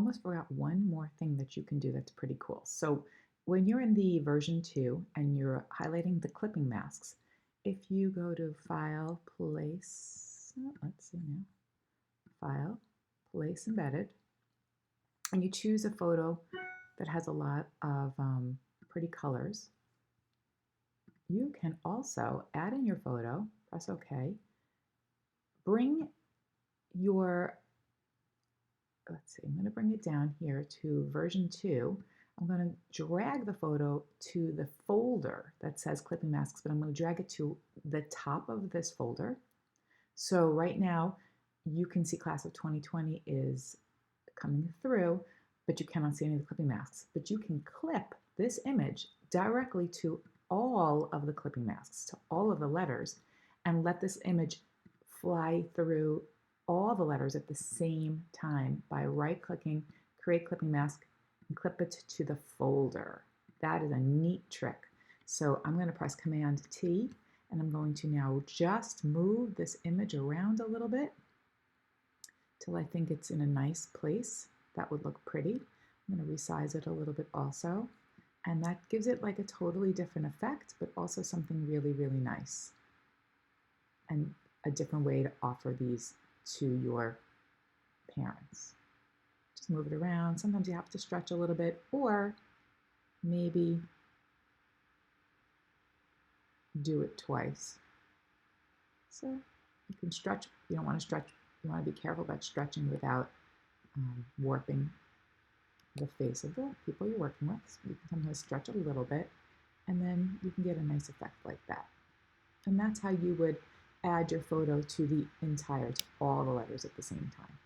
almost forgot one more thing that you can do that's pretty cool. So when you're in the version 2 and you're highlighting the clipping masks, if you go to File, Place, let's see now, File, Place Embedded, and you choose a photo that has a lot of pretty colors, you can also add in your photo, press OK, bring your, let's see, I'm going to bring it down here to version 2. I'm going to drag the photo to the folder that says clipping masks, but I'm going to drag it to the top of this folder. So right now you can see class of 2020 is coming through, but you cannot see any of the clipping masks. But you can clip this image directly to all of the clipping masks, to all of the letters, and let this image fly through all the letters at the same time by right-clicking, create clipping mask, and clip it to the folder. That is a neat trick. So I'm going to press Command T, and I'm going to now just move this image around a little bit till I think it's in a nice place. That would look pretty. I'm going to resize it a little bit also. And that gives it like a totally different effect, but also something really, really nice. And a different way to offer these to your parents. Just move it around. Sometimes you have to stretch a little bit, or maybe do it twice. So you can stretch. You don't want to stretch. You want to be careful about stretching without warping the face of the people you're working with. So you can sometimes stretch it a little bit, and then you can get a nice effect like that. And that's how you would add your photo to the entire, to all the letters at the same time.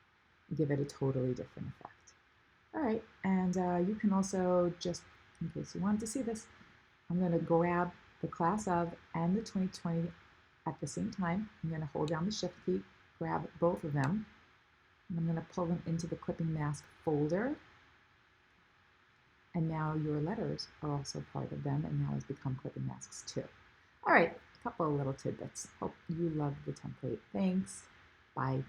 Give it a totally different effect. All right, and you can also, just in case you wanted to see this, I'm going to grab the class of and the 2020 at the same time. I'm going to hold down the Shift key, grab both of them, and I'm going to pull them into the clipping mask folder. And now your letters are also part of them, and now has become clipping masks too. All right, a couple of little tidbits. Hope you love the template. Thanks. Bye.